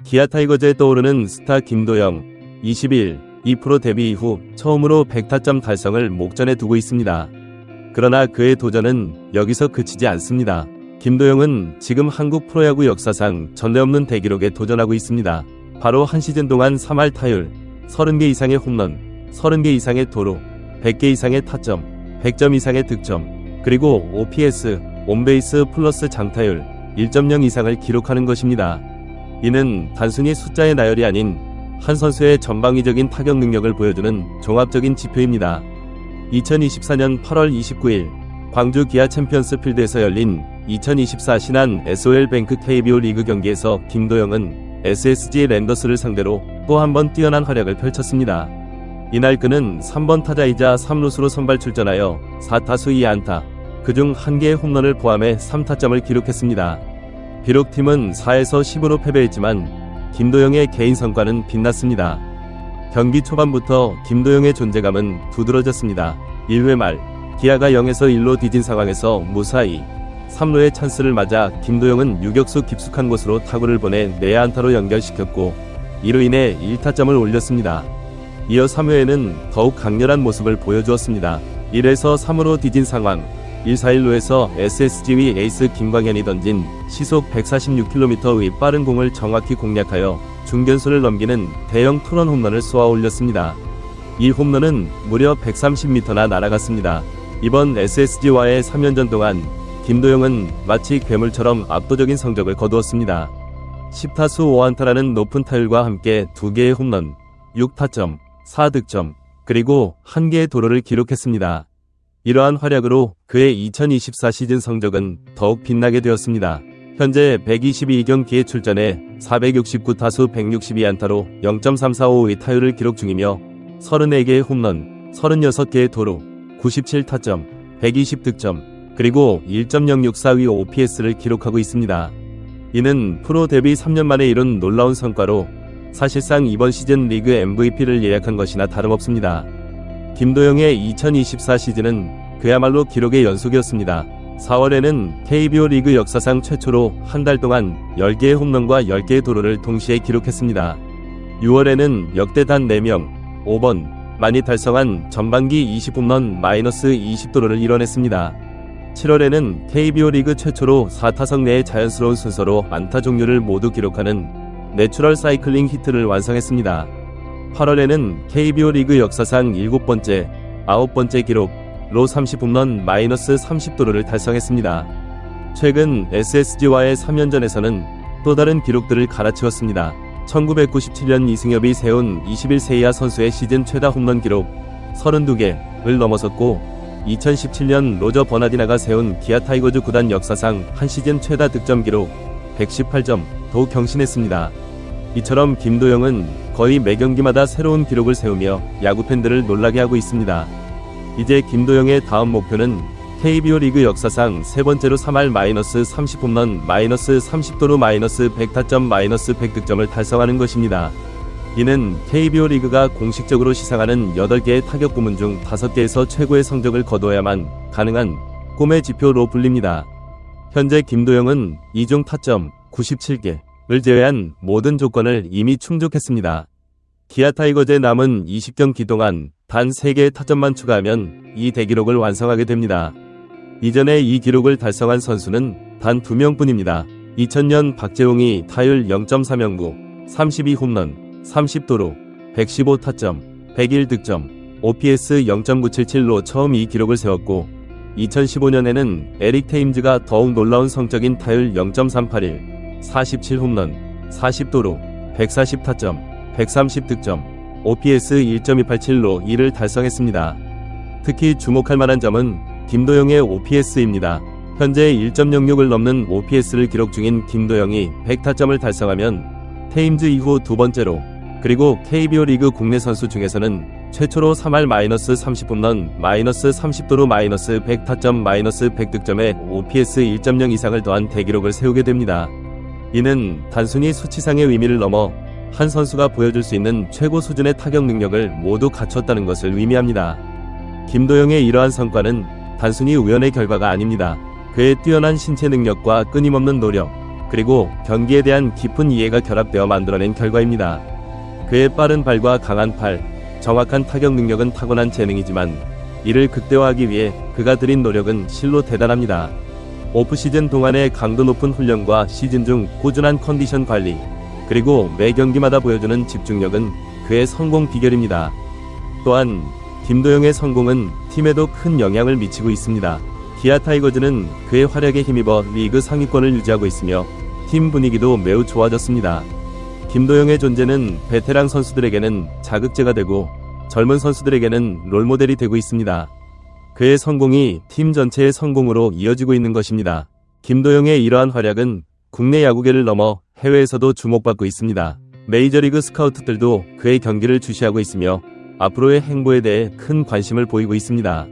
기아 타이거즈에 떠오르는 스타 김도영 22일 2프로 데뷔 이후 처음으로 100타점 달성을 목전에 두고 있습니다. 그러나 그의 도전은 여기서 그치지 않습니다. 김도영은 지금 한국 프로야구 역사상 전례 없는 대기록에 도전하고 있습니다. 바로 한 시즌 동안 3할 타율, 30개 이상의 홈런, 30개 이상의 도루, 100개 이상의 타점, 100점 이상의 득점, 그리고 OPS, 온베이스 플러스 장타율 1.0 이상을 기록하는 것입니다. 이는 단순히 숫자의 나열이 아닌 한 선수의 전방위적인 타격 능력을 보여주는 종합적인 지표입니다. 2024년 8월 29일 광주 기아 챔피언스 필드에서 열린 2024 신한 SOL뱅크 KBO 리그 경기에서 김도영은 SSG 랜더스를 상대로 또 한 번 뛰어난 활약을 펼쳤습니다. 이날 그는 3번 타자이자 3루수로 선발 출전하여 4타수 2안타, 그중 1개의 홈런을 포함해 3타점을 기록했습니다. 비록 팀은 4에서 10으로 패배했지만 김도영의 개인 성과는 빛났습니다. 경기 초반부터 김도영의 존재감은 두드러졌습니다. 1회 말 기아가 0에서 1로 뒤진 상황에서 무사히 3루의 찬스를 맞아 김도영은 유격수 깊숙한 곳으로 타구를 보내 내야안타로 연결시켰고 이로 인해 1타점을 올렸습니다. 이어 3회에는 더욱 강렬한 모습을 보여주었습니다. 1에서 3으로 뒤진 상황 1-4-1루에서 SSG의 에이스 김광현이 던진 시속 146km의 빠른 공을 정확히 공략하여 중견수를 넘기는 대형 투런 홈런을 쏘아 올렸습니다. 이 홈런은 무려 130m나 날아갔습니다. 이번 SSG와의 3연전 동안 김도영은 마치 괴물처럼 압도적인 성적을 거두었습니다. 10타수 5안타라는 높은 타율과 함께 2개의 홈런, 6타점, 4득점, 그리고 1개의 도루를 기록했습니다. 이러한 활약으로 그의 2024 시즌 성적은 더욱 빛나게 되었습니다. 현재 122경기에 출전해 469타수 162안타로 0.345의 타율을 기록 중이며 34개의 홈런, 36개의 도루, 97타점, 120득점, 그리고 1.064의 OPS를 기록하고 있습니다. 이는 프로 데뷔 3년 만에 이룬 놀라운 성과로 사실상 이번 시즌 리그 MVP를 예약한 것이나 다름없습니다. 김도영의 2024 시즌은 그야말로 기록의 연속이었습니다. 4월에는 KBO 리그 역사상 최초로 한 달 동안 10개의 홈런과 10개의 도루를 동시에 기록했습니다. 6월에는 역대 단 4명, 5번, 만이 달성한 전반기 20홈런 -20도루를 이뤄냈습니다. 7월에는 KBO 리그 최초로 4타석 내의 자연스러운 순서로 안타 종류를 모두 기록하는 내추럴 사이클링 히트를 완성했습니다. 8월에는 KBO 리그 역사상 7번째, 9번째 기록로 30홈런 -30도루를 달성했습니다. 최근 SSG와의 3연전에서는 또 다른 기록들을 갈아치웠습니다. 1997년 이승엽이 세운 21세 이하 선수의 시즌 최다 홈런 기록 32개를 넘어섰고 2017년 로저 버나디나가 세운 기아 타이거즈 구단 역사상 한 시즌 최다 득점 기록 118점도 경신했습니다. 이처럼 김도영은 거의 매 경기마다 새로운 기록을 세우며 야구 팬들을 놀라게 하고 있습니다. 이제 김도영의 다음 목표는 KBO 리그 역사상 세 번째로 3할 -30홈런 -30도루 -100타점 -100득점을 달성하는 것입니다. 이는 KBO 리그가 공식적으로 시상하는 8개의 타격 부문 중 5개에서 최고의 성적을 거두어야만 가능한 꿈의 지표로 불립니다. 현재 김도영은 이중 타점 97개를 제외한 모든 조건을 이미 충족했습니다. 기아 타이거즈의 남은 20경기 동안 단 3개의 타점만 추가하면 이 대기록을 완성하게 됩니다. 이전에 이 기록을 달성한 선수는 단 2명뿐입니다. 2000년 박재홍이 타율 0.309, 32홈런, 30도루, 115타점, 101득점, OPS 0.977로 처음 이 기록을 세웠고 2015년에는 에릭 테임즈가 더욱 놀라운 성적인 타율 0.381, 47홈런, 40도루, 140타점, 130득점, OPS 1.287로 이를 달성했습니다. 특히 주목할 만한 점은 김도영의 OPS입니다. 현재 1.06을 넘는 OPS를 기록 중인 김도영이 100타점을 달성하면 테임즈 이후 두 번째로, 그리고 KBO 리그 국내 선수 중에서는 최초로 3할 -30홈런 -30도루 -100타점 -100득점에 OPS 1.0 이상을 더한 대기록을 세우게 됩니다. 이는 단순히 수치상의 의미를 넘어 한 선수가 보여줄 수 있는 최고 수준의 타격 능력을 모두 갖췄다는 것을 의미합니다. 김도영의 이러한 성과는 단순히 우연의 결과가 아닙니다. 그의 뛰어난 신체 능력과 끊임없는 노력, 그리고 경기에 대한 깊은 이해가 결합되어 만들어낸 결과입니다. 그의 빠른 발과 강한 팔, 정확한 타격 능력은 타고난 재능이지만 이를 극대화하기 위해 그가 들인 노력은 실로 대단합니다. 오프시즌 동안의 강도 높은 훈련과 시즌 중 꾸준한 컨디션 관리, 그리고 매 경기마다 보여주는 집중력은 그의 성공 비결입니다. 또한 김도영의 성공은 팀에도 큰 영향을 미치고 있습니다. 기아 타이거즈는 그의 활약에 힘입어 리그 상위권을 유지하고 있으며 팀 분위기도 매우 좋아졌습니다. 김도영의 존재는 베테랑 선수들에게는 자극제가 되고 젊은 선수들에게는 롤모델이 되고 있습니다. 그의 성공이 팀 전체의 성공으로 이어지고 있는 것입니다. 김도영의 이러한 활약은 국내 야구계를 넘어 해외에서도 주목받고 있습니다. 메이저리그 스카우트들도 그의 경기를 주시하고 있으며 앞으로의 행보에 대해 큰 관심을 보이고 있습니다.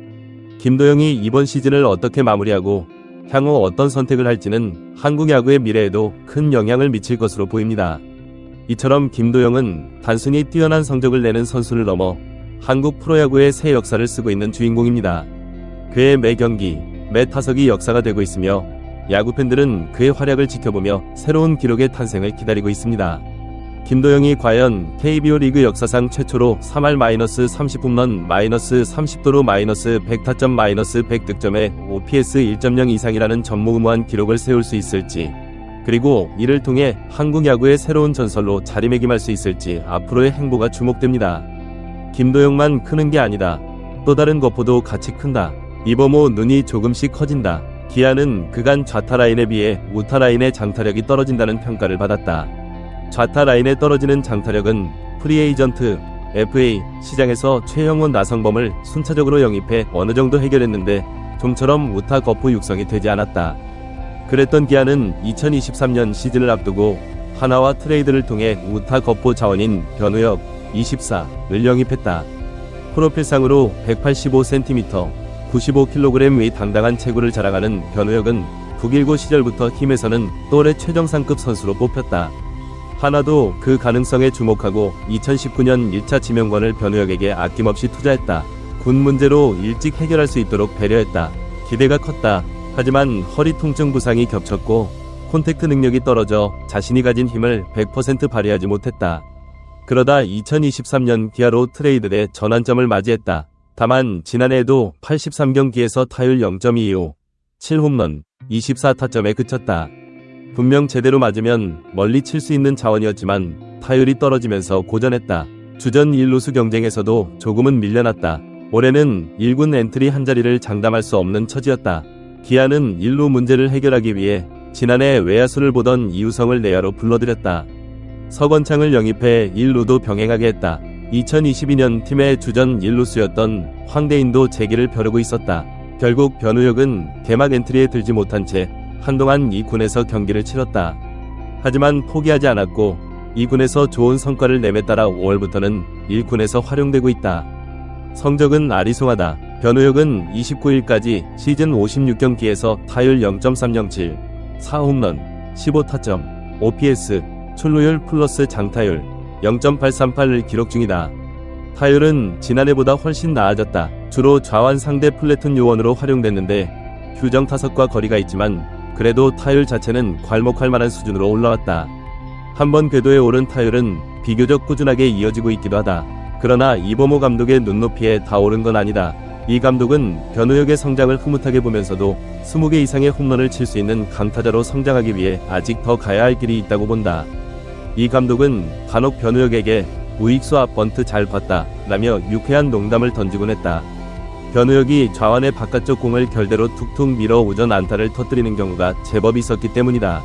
김도영이 이번 시즌을 어떻게 마무리하고 향후 어떤 선택을 할지는 한국 야구의 미래에도 큰 영향을 미칠 것으로 보입니다. 이처럼 김도영은 단순히 뛰어난 성적을 내는 선수를 넘어 한국 프로야구의 새 역사를 쓰고 있는 주인공입니다. 그의 매 경기, 매 타석이 역사가 되고 있으며 야구 팬들은 그의 활약을 지켜보며 새로운 기록의 탄생을 기다리고 있습니다. 김도영이 과연 KBO 리그 역사상 최초로 3할-30홈런 -30도루 -100타점 -100득점에 OPS 1.0 이상이라는 전무후무한 기록을 세울 수 있을지, 그리고 이를 통해 한국 야구의 새로운 전설로 자리매김할 수 있을지 앞으로의 행보가 주목됩니다. 김도영만 크는 게 아니다. 또 다른 것보다 같이 큰다. 이범호 눈이 조금씩 커진다. 기아는 그간 좌타 라인에 비해 우타 라인의 장타력이 떨어진다는 평가를 받았다. 좌타 라인에 떨어지는 장타력은 프리에이전트, FA 시장에서 최영훈 나성범을 순차적으로 영입해 어느 정도 해결했는데 좀처럼 우타 거푸 육성이 되지 않았다. 그랬던 기아는 2023년 시즌을 앞두고 하나와 트레이드를 통해 우타 거포 자원인 변우혁 24를 영입했다. 프로필상으로 185cm, 95kg의 당당한 체구를 자랑하는 변우혁은 북일고 시절부터 팀에서는 또래 최정상급 선수로 뽑혔다. 하나도 그 가능성에 주목하고 2019년 1차 지명권을 변우혁에게 아낌없이 투자했다. 군 문제로 일찍 해결할 수 있도록 배려했다. 기대가 컸다. 하지만 허리 통증 부상이 겹쳤고 콘택트 능력이 떨어져 자신이 가진 힘을 100% 발휘하지 못했다. 그러다 2023년 기아로 트레이드돼 전환점을 맞이했다. 다만 지난해에도 83경기에서 타율 0.25, 7홈런, 24타점에 그쳤다. 분명 제대로 맞으면 멀리 칠 수 있는 자원이었지만 타율이 떨어지면서 고전했다. 주전 1루수 경쟁에서도 조금은 밀려났다. 올해는 1군 엔트리 한 자리를 장담할 수 없는 처지였다. 기아는 1루 문제를 해결하기 위해 지난해 외야수를 보던 이우성을 내야로 불러들였다. 서건창을 영입해 1루도 병행하게 했다. 2022년 팀의 주전 1루수였던 황대인도 재기를 벼르고 있었다. 결국 변우혁은 개막 엔트리에 들지 못한 채 한동안 2군에서 경기를 치렀다. 하지만 포기하지 않았고 2군에서 좋은 성과를 내매 따라 5월부터는 1군에서 활용되고 있다. 성적은 아리송하다. 변우혁은 29일까지 시즌 56경기에서 타율 0.307, 4홈런, 15타점, OPS, 출루율 플러스 장타율 0.838을 기록 중이다. 타율은 지난해보다 훨씬 나아졌다. 주로 좌완 상대 플래툰 요원으로 활용됐는데 규정 타석과 거리가 있지만 그래도 타율 자체는 괄목할 만한 수준으로 올라왔다. 한번 궤도에 오른 타율은 비교적 꾸준하게 이어지고 있기도 하다. 그러나 이범호 감독의 눈높이에 다 오른 건 아니다. 이 감독은 변우혁의 성장을 흐뭇하게 보면서도 20개 이상의 홈런을 칠 수 있는 강타자로 성장하기 위해 아직 더 가야 할 길이 있다고 본다. 이 감독은 간혹 변우혁에게 우익수 앞 번트 잘 봤다 라며 유쾌한 농담을 던지곤 했다. 변우혁이 좌완의 바깥쪽 공을 결대로 툭툭 밀어 우전 안타를 터뜨리는 경우가 제법 있었기 때문이다.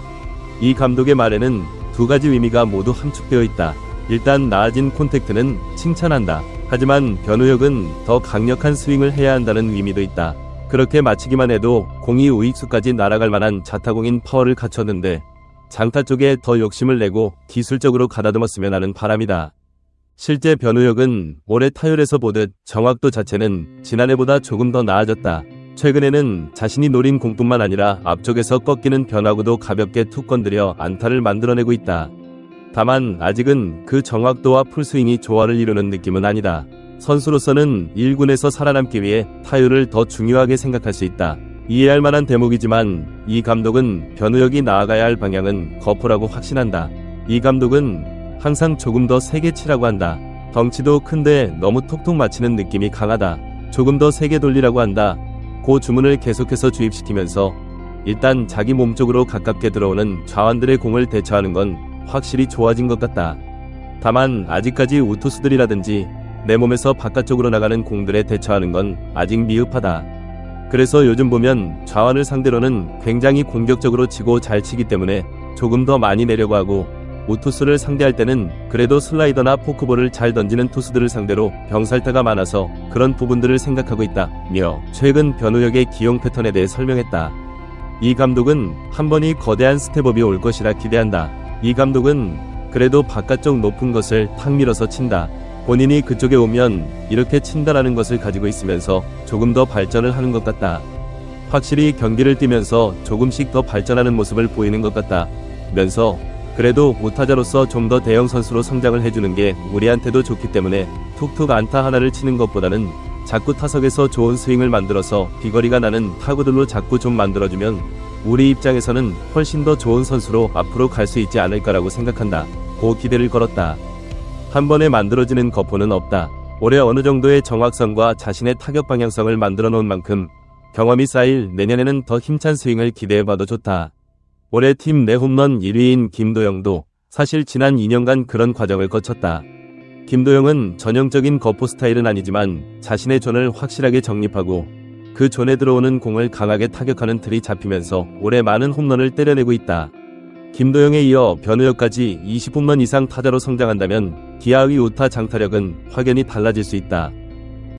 이 감독의 말에는 두 가지 의미가 모두 함축되어 있다. 일단 나아진 콘택트는 칭찬한다. 하지만 변우혁은 더 강력한 스윙을 해야 한다는 의미도 있다. 그렇게 맞히기만 해도 공이 우익수까지 날아갈 만한 자타공인 파워를 갖췄는데 장타 쪽에 더 욕심을 내고 기술적으로 가다듬었으면 하는 바람이다. 실제 변우혁은 올해 타율에서 보듯 정확도 자체는 지난해보다 조금 더 나아졌다. 최근에는 자신이 노린 공뿐만 아니라 앞쪽에서 꺾이는 변화구도 가볍게 툭 건드려 안타를 만들어내고 있다. 다만 아직은 그 정확도와 풀스윙이 조화를 이루는 느낌은 아니다. 선수로서는 1군에서 살아남기 위해 타율을 더 중요하게 생각할 수 있다. 이해할 만한 대목이지만 이 감독은 변우혁이 나아가야 할 방향은 거포라고 확신한다. 이 감독은 항상 조금 더 세게 치라고 한다. 덩치도 큰데 너무 톡톡 맞히는 느낌이 강하다. 조금 더 세게 돌리라고 한다. 그 주문을 계속해서 주입시키면서 일단 자기 몸 쪽으로 가깝게 들어오는 좌완들의 공을 대처하는 건 확실히 좋아진 것 같다. 다만 아직까지 우투수들이라든지 내 몸에서 바깥쪽으로 나가는 공들에 대처하는 건 아직 미흡하다. 그래서 요즘 보면 좌완을 상대로는 굉장히 공격적으로 치고 잘 치기 때문에 조금 더 많이 내려고 하고, 우투수를 상대할 때는 그래도 슬라이더나 포크볼을 잘 던지는 투수들을 상대로 병살타가 많아서 그런 부분들을 생각하고 있다며 최근 변우혁의 기용 패턴에 대해 설명했다. 이 감독은 한 번이 거대한 스텝업이 올 것이라 기대한다. 이 감독은 그래도 바깥쪽 높은 것을 탁 밀어서 친다. 본인이 그쪽에 오면 이렇게 친다라는 것을 가지고 있으면서 조금 더 발전을 하는 것 같다. 확실히 경기를 뛰면서 조금씩 더 발전하는 모습을 보이는 것 같다면서 그래도 우타자로서 좀 더 대형 선수로 성장을 해주는 게 우리한테도 좋기 때문에 툭툭 안타 하나를 치는 것보다는 자꾸 타석에서 좋은 스윙을 만들어서 비거리가 나는 타구들로 자꾸 좀 만들어주면 우리 입장에서는 훨씬 더 좋은 선수로 앞으로 갈 수 있지 않을까라고 생각한다. 고 기대를 걸었다. 한 번에 만들어지는 거포는 없다. 올해 어느 정도의 정확성과 자신의 타격 방향성을 만들어 놓은 만큼 경험이 쌓일 내년에는 더 힘찬 스윙을 기대해봐도 좋다. 올해 팀 내 홈런 1위인 김도영도 사실 지난 2년간 그런 과정을 거쳤다. 김도영은 전형적인 거포 스타일은 아니지만 자신의 존을 확실하게 정립하고 그 존에 들어오는 공을 강하게 타격하는 틀이 잡히면서 올해 많은 홈런을 때려내고 있다. 김도영에 이어 변우혁까지 20홈런 이상 타자로 성장한다면 기아의 우타 장타력은 확연히 달라질 수 있다.